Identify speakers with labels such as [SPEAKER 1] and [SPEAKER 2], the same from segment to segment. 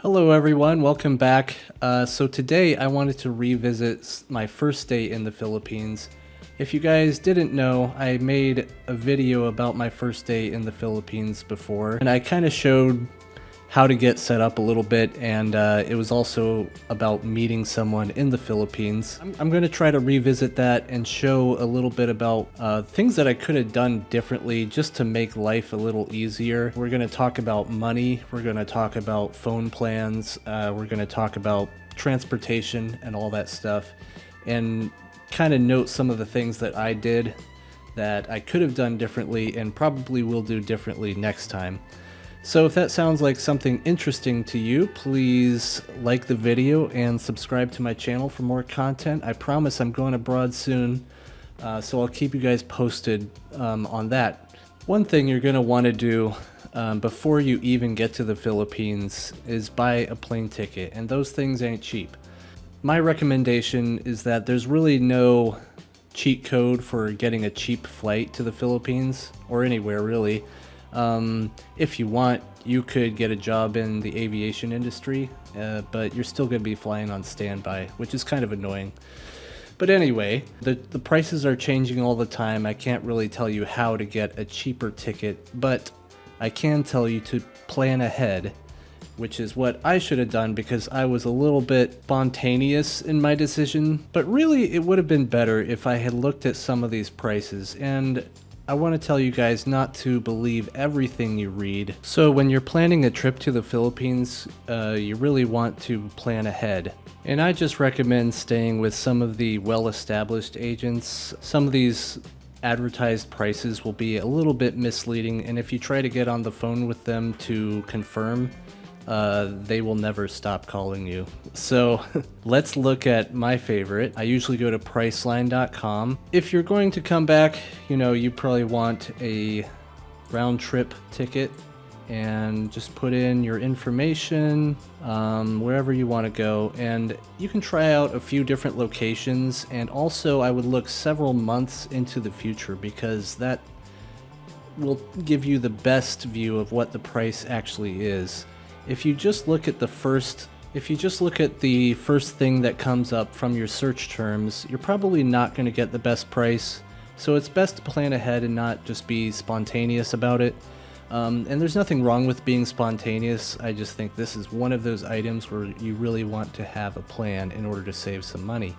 [SPEAKER 1] Hello everyone, welcome back. So today I wanted to revisit my first day in the Philippines. If you guys didn't know, I made a video about my first day in the Philippines before, and I kind of showed how to get set up a little bit, and it was also about meeting someone in the Philippines. I'm going to try to revisit that and show a little bit about things that I could have done differently just to make life a little easier. We're going to talk about money, we're going to talk about phone plans, we're going to talk about transportation and all that stuff, and kind of note some of the things that I did that I could have done differently and probably will do differently next time. So if that sounds like something interesting to you, please like the video and subscribe to my channel for more content. I promise I'm going abroad soon, so I'll keep you guys posted on that. One thing you're going to want to do before you even get to the Philippines is buy a plane ticket, and those things ain't cheap. My recommendation is that there's really no cheat code for getting a cheap flight to the Philippines, or anywhere really. If you want, you could get a job in the aviation industry, but you're still going to be flying on standby, which is kind of annoying. But anyway, the prices are changing all the time. I can't really tell you how to get a cheaper ticket, but I can tell you to plan ahead, which is what I should have done because I was a little bit spontaneous in my decision. But really, it would have been better if I had looked at some of these prices, and I want to tell you guys not to believe everything you read. So when you're planning a trip to the Philippines, you really want to plan ahead. And I just recommend staying with some of the well-established agents. Some of these advertised prices will be a little bit misleading, and if you try to get on the phone with them to confirm, they will never stop calling you. So let's look at my favorite. I usually go to Priceline.com. If you're going to come back, you probably want a round trip ticket, and just put in your information wherever you want to go, and you can try out a few different locations. And also I would look several months into the future, because that will give you the best view of what the price actually is. If you just look at the first thing that comes up from your search terms, you're probably not going to get the best price. So it's best to plan ahead and not just be spontaneous about it. And there's nothing wrong with being spontaneous. I just think this is one of those items where you really want to have a plan in order to save some money.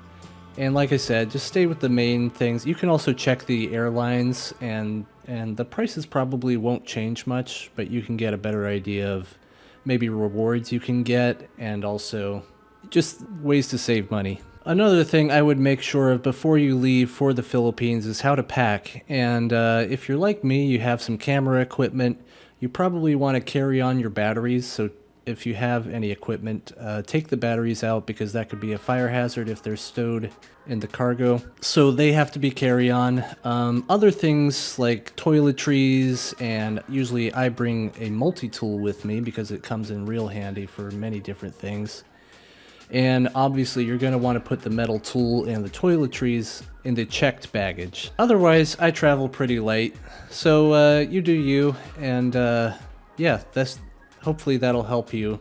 [SPEAKER 1] And like I said, just stay with the main things. You can also check the airlines, and the prices probably won't change much, but you can get a better idea of maybe rewards you can get, and also just ways to save money. Another thing I would make sure of before you leave for the Philippines is how to pack. And if you're like me, you have some camera equipment, you probably want to carry on your batteries. So if you have any equipment, take the batteries out, because that could be a fire hazard if they're stowed in the cargo. So they have to be carry-on. Other things like toiletries, and usually I bring a multi-tool with me because it comes in real handy for many different things. And obviously you're going to want to put the metal tool and the toiletries in the checked baggage. Otherwise, I travel pretty light, so you do you, and yeah, hopefully that'll help you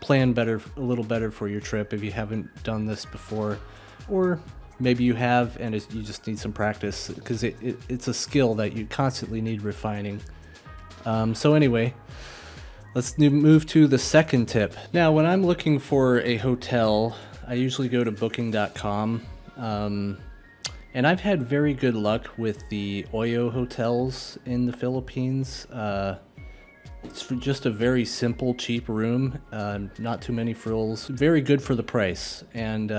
[SPEAKER 1] plan a little better for your trip if you haven't done this before, or maybe you have and you just need some practice, because it's a skill that you constantly need refining. So anyway, let's move to the second tip. Now, when I'm looking for a hotel, I usually go to Booking.com, and I've had very good luck with the Oyo hotels in the Philippines. It's just a very simple, cheap room, not too many frills, very good for the price, and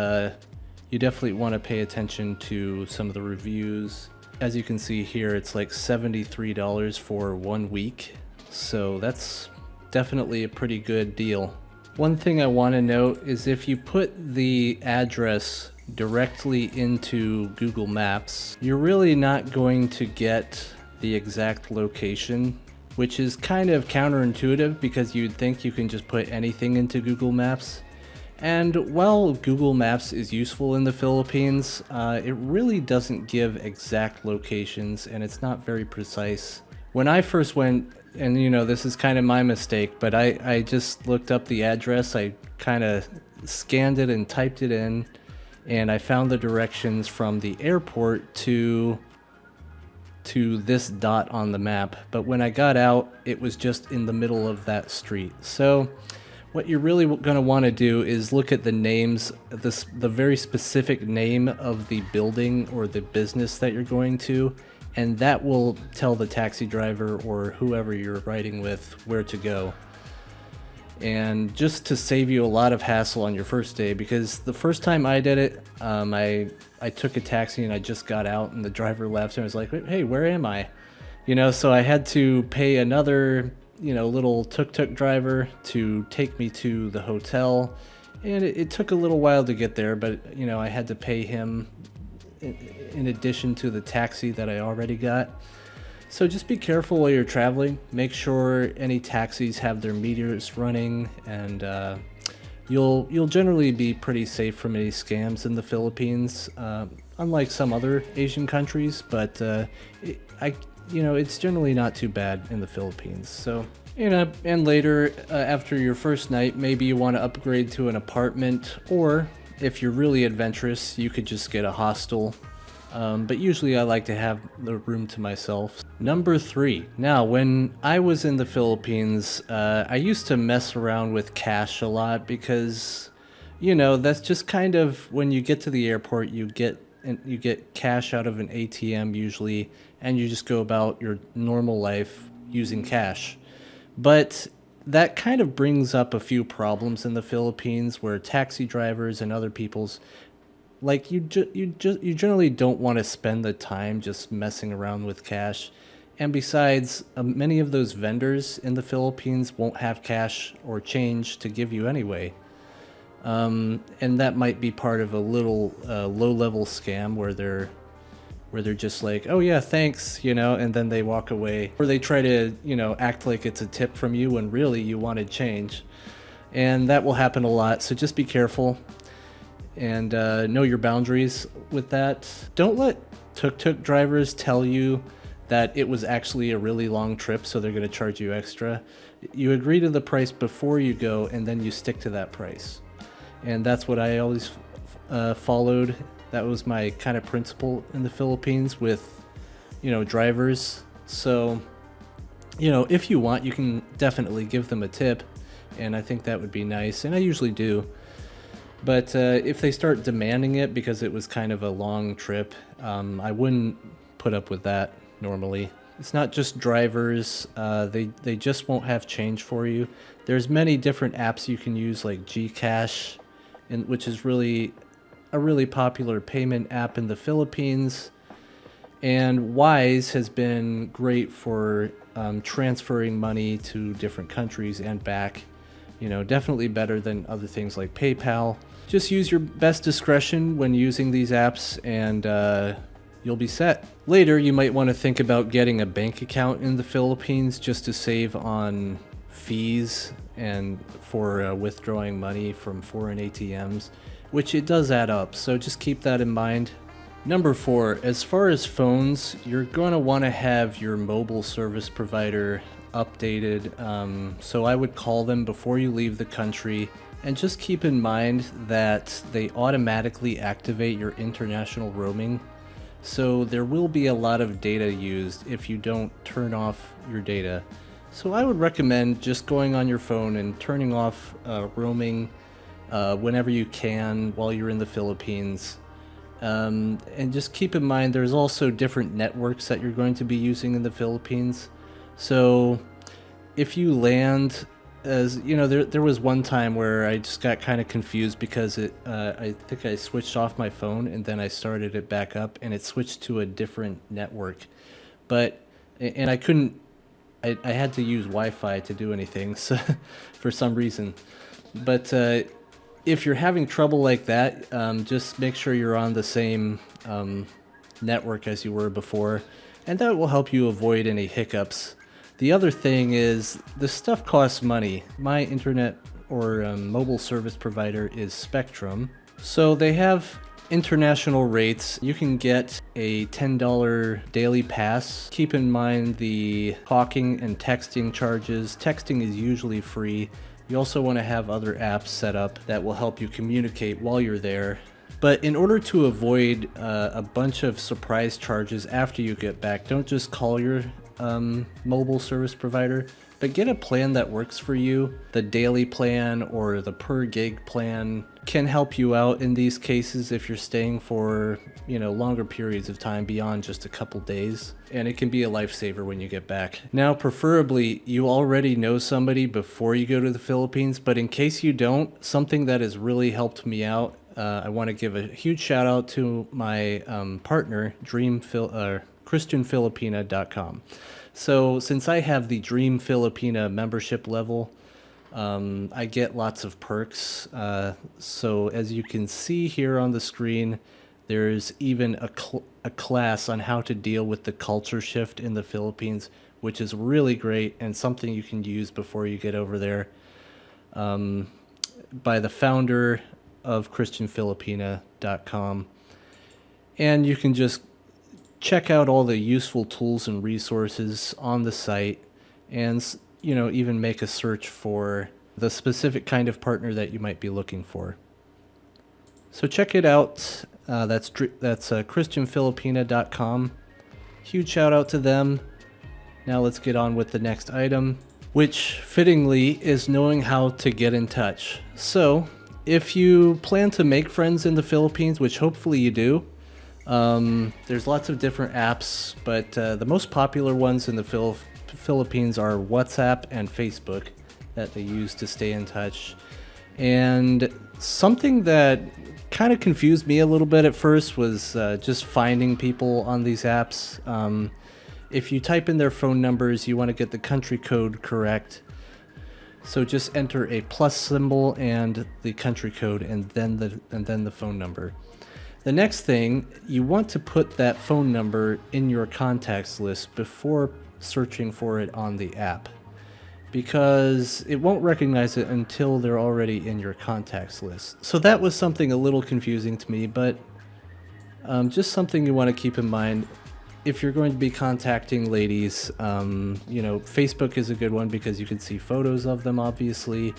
[SPEAKER 1] you definitely want to pay attention to some of the reviews. As you can see here, it's like $73 for 1 week, so that's definitely a pretty good deal. One thing I want to note is if you put the address directly into Google Maps, you're really not going to get the exact location, which is kind of counterintuitive because you'd think you can just put anything into Google Maps. And while Google Maps is useful in the Philippines, it really doesn't give exact locations, and it's not very precise. When I first went And you know, this is kind of my mistake, but I just looked up the address. I kind of scanned it and typed it in, and I found the directions from the airport to this dot on the map. But when I got out, it was just in the middle of that street. So what you're really going to want to do is look at the names, the very specific name of the building or the business that you're going to, and that will tell the taxi driver or whoever you're riding with where to go. And just to save you a lot of hassle on your first day, because the first time I did it, I took a taxi and I just got out and the driver left and I was like, hey, where am I? You know, so I had to pay another, you know, little tuk-tuk driver to take me to the hotel. And it took a little while to get there, but, you know, I had to pay him in addition to the taxi that I already got. So just be careful while you're traveling. Make sure any taxis have their meters running, and you'll generally be pretty safe from any scams in the Philippines, unlike some other Asian countries. But it's generally not too bad in the Philippines. So, you know, and later after your first night, maybe you want to upgrade to an apartment, or if you're really adventurous, you could just get a hostel. But usually I like to have the room to myself. Number 3. Now, when I was in the Philippines, I used to mess around with cash a lot because, you know, that's just kind of when you get to the airport, you get cash out of an ATM usually, and you just go about your normal life using cash. But that kind of brings up a few problems in the Philippines where taxi drivers and other people's like you generally don't want to spend the time just messing around with cash. And besides, many of those vendors in the Philippines won't have cash or change to give you anyway. And that might be part of a little low-level scam where they're just like, oh yeah, thanks, you know, and then they walk away. Or they try to, you know, act like it's a tip from you when really you wanted change. And that will happen a lot, so just be careful. And know your boundaries with that. Don't let tuk-tuk drivers tell you that it was actually a really long trip, so they're going to charge you extra. You agree to the price before you go, and then you stick to that price. And that's what I always followed. That was my kind of principle in the Philippines with, you know, drivers. So, you know, if you want, you can definitely give them a tip, and I think that would be nice, and I usually do. But if they start demanding it because it was kind of a long trip, I wouldn't put up with that normally. It's not just drivers, they just won't have change for you. There's many different apps you can use like Gcash, which is a really popular payment app in the Philippines. And Wise has been great for transferring money to different countries and back. You know, definitely better than other things like PayPal. Just use your best discretion when using these apps and you'll be set. Later, you might want to think about getting a bank account in the Philippines just to save on fees and for withdrawing money from foreign ATMs, which it does add up, so just keep that in mind. Number 4, as far as phones, you're going to want to have your mobile service provider updated, so I would call them before you leave the country, and just keep in mind that they automatically activate your international roaming, so there will be a lot of data used if you don't turn off your data. So I would recommend just going on your phone and turning off roaming whenever you can while you're in the Philippines. And just keep in mind there's also different networks that you're going to be using in the Philippines. So if you land, as you know, there was one time where I just got kind of confused because I think I switched off my phone and then I started it back up and it switched to a different network. And I couldn't, I had to use Wi-Fi to do anything, so for some reason. But if you're having trouble like that, just make sure you're on the same network as you were before, and that will help you avoid any hiccups. The other thing is, the stuff costs money. My internet or mobile service provider is Spectrum, so they have international rates, you can get a $10 daily pass. Keep in mind the talking and texting charges. Texting is usually free. You also want to have other apps set up that will help you communicate while you're there. But in order to avoid a bunch of surprise charges after you get back, don't just call your mobile service provider, but get a plan that works for you. The daily plan or the per gig plan can help you out in these cases if you're staying for, longer periods of time beyond just a couple days. And it can be a lifesaver when you get back. Now, preferably, you already know somebody before you go to the Philippines, but in case you don't, something that has really helped me out, I want to give a huge shout out to my partner, ChristianFilipina.com. So since I have the Dream Filipina membership level, I get lots of perks. So as you can see here on the screen, there's even a class on how to deal with the culture shift in the Philippines, which is really great and something you can use before you get over there, by the founder of ChristianFilipina.com. And you can just check out all the useful tools and resources on the site and, even make a search for the specific kind of partner that you might be looking for. So check it out. That's ChristianFilipina.com. Huge shout out to them. Now let's get on with the next item, which fittingly is knowing how to get in touch. So if you plan to make friends in the Philippines, which hopefully you do, there's lots of different apps, but the most popular ones in the Philippines are WhatsApp and Facebook that they use to stay in touch. And something that kind of confused me a little bit at first was just finding people on these apps. If you type in their phone numbers, you want to get the country code correct. So just enter a plus symbol and the country code and then the phone number. The next thing, you want to put that phone number in your contacts list before searching for it on the app, because it won't recognize it until they're already in your contacts list. So that was something a little confusing to me, but just something you want to keep in mind if you're going to be contacting ladies. Facebook is a good one because you can see photos of them, obviously.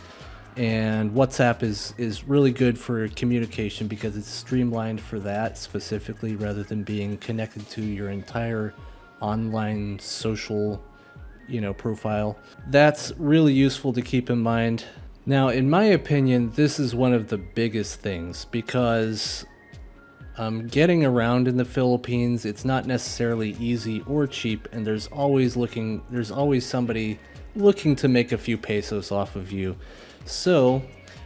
[SPEAKER 1] And WhatsApp is really good for communication because it's streamlined for that specifically, rather than being connected to your entire online social, profile. That's really useful to keep in mind. Now, in my opinion, this is one of the biggest things because getting around in the Philippines, it's not necessarily easy or cheap, and there's always somebody looking to make a few pesos off of you. So,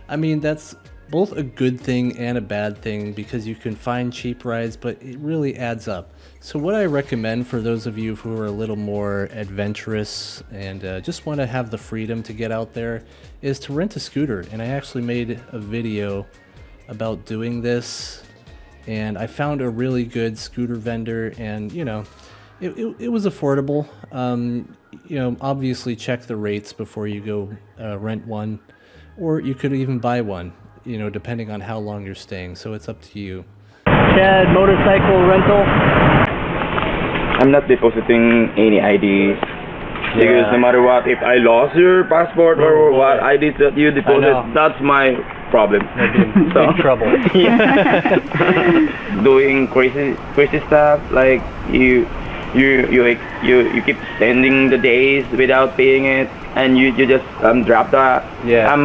[SPEAKER 1] that's both a good thing and a bad thing because you can find cheap rides, but it really adds up. So what I recommend for those of you who are a little more adventurous and just want to have the freedom to get out there is to rent a scooter. And I actually made a video about doing this, and I found a really good scooter vendor, and it was affordable. Obviously check the rates before you go rent one. Or you could even buy one, depending on how long you're staying. So it's up to you.
[SPEAKER 2] Chad, motorcycle rental.
[SPEAKER 3] I'm not depositing any IDs. Because no matter what, if I lost your passport or what IDs that you deposit, that's my problem.
[SPEAKER 2] So, big trouble.
[SPEAKER 3] Doing crazy stuff, like you keep spending the days without paying it, and you just drop the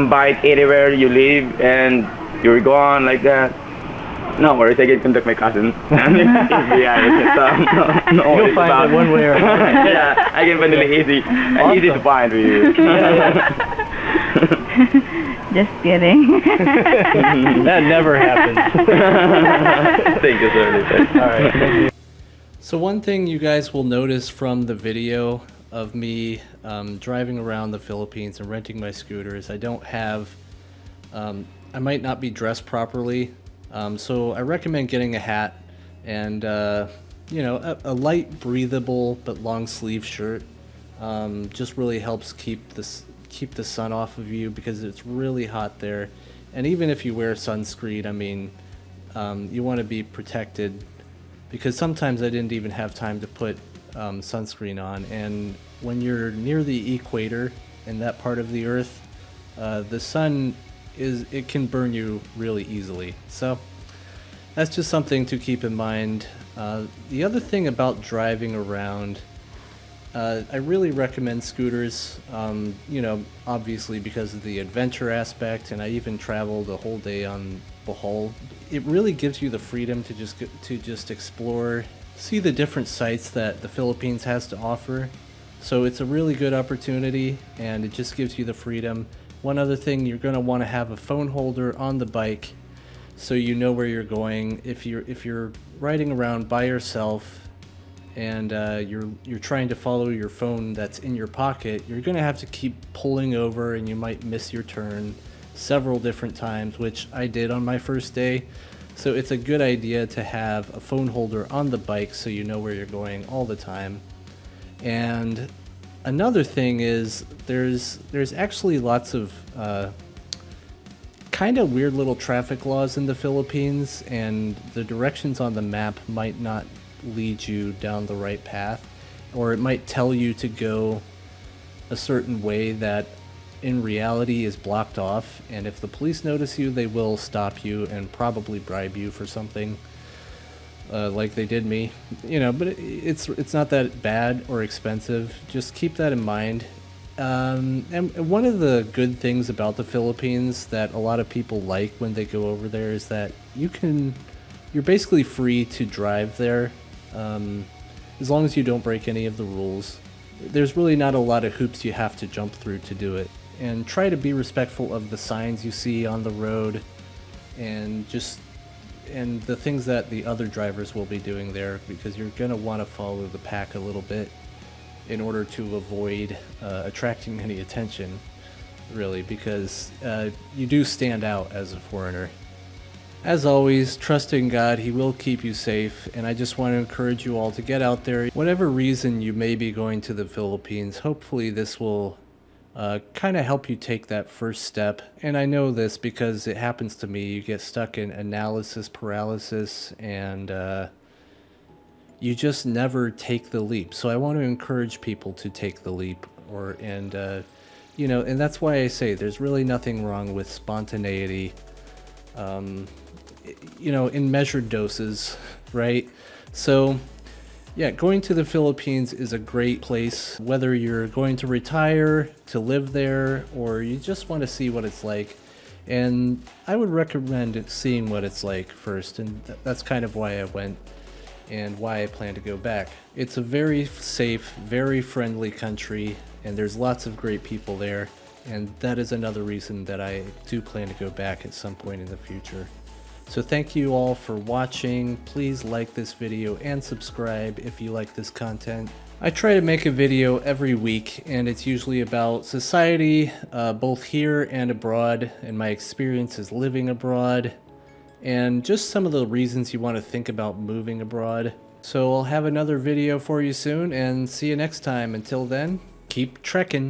[SPEAKER 3] bike anywhere you live and you're gone like that. No worries, I can contact my cousin.
[SPEAKER 2] You'll find it one way or another.
[SPEAKER 3] Yeah, I can find it easy. Awesome. Easy to find for you.
[SPEAKER 4] Just kidding.
[SPEAKER 2] That never happens.
[SPEAKER 3] Thank you, sir.
[SPEAKER 2] All right. Thank you.
[SPEAKER 1] So one thing you guys will notice from the video of me driving around the Philippines and renting my scooter is I don't have, I might not be dressed properly. So I recommend getting a hat and, a light breathable but long sleeve shirt. Just really helps keep the sun off of you because it's really hot there. And even if you wear sunscreen, you want to be protected, because sometimes I didn't even have time to put sunscreen on, and when you're near the equator in that part of the earth, the sun it can burn you really easily. So that's just something to keep in mind. The other thing about driving around, I really recommend scooters, you know, obviously because of the adventure aspect, and I even traveled a whole day on Bohol. It really gives you the freedom to just explore, see the different sites that the Philippines has to offer. So it's a really good opportunity, and it just gives you the freedom. One other thing, you're going to want to have a phone holder on the bike so you know where you're going. If you're riding around by yourself and you're trying to follow your phone that's in your pocket, you're going to have to keep pulling over, and you might miss your turn several different times, which I did on my first day. So it's a good idea to have a phone holder on the bike so you know where you're going all the time. And another thing is there's actually lots of kind of weird little traffic laws in the Philippines, and the directions on the map might not lead you down the right path, or it might tell you to go a certain way that in reality is blocked off, and if the police notice you, they will stop you and probably bribe you for something, like they did me, you know. But it's not that bad or expensive. Just keep that in mind. And one of the good things about the Philippines that a lot of people like when they go over there is that you're basically free to drive there, as long as you don't break any of the rules. There's really not a lot of hoops you have to jump through to do it. And try to be respectful of the signs you see on the road, and the things that the other drivers will be doing there, because you're going to want to follow the pack a little bit in order to avoid attracting any attention, really, because you do stand out as a foreigner. As always, trust in God. He will keep you safe, and I just want to encourage you all to get out there. Whatever reason you may be going to the Philippines, hopefully this will kind of help you take that first step. And I know this because it happens to me. You get stuck in analysis paralysis, and you just never take the leap. So I want to encourage people to take the leap, you know, and that's why I say there's really nothing wrong with spontaneity, you know, in measured doses, right? So yeah, going to the Philippines is a great place, whether you're going to retire, to live there, or you just want to see what it's like. And I would recommend seeing what it's like first, and that's kind of why I went and why I plan to go back. It's a very safe, very friendly country, and there's lots of great people there, and that is another reason that I do plan to go back at some point in the future. So thank you all for watching. Please like this video and subscribe if you like this content. I try to make a video every week, and it's usually about society, both here and abroad, and my experiences living abroad, and just some of the reasons you want to think about moving abroad. So I'll have another video for you soon, and see you next time. Until then, keep trekking.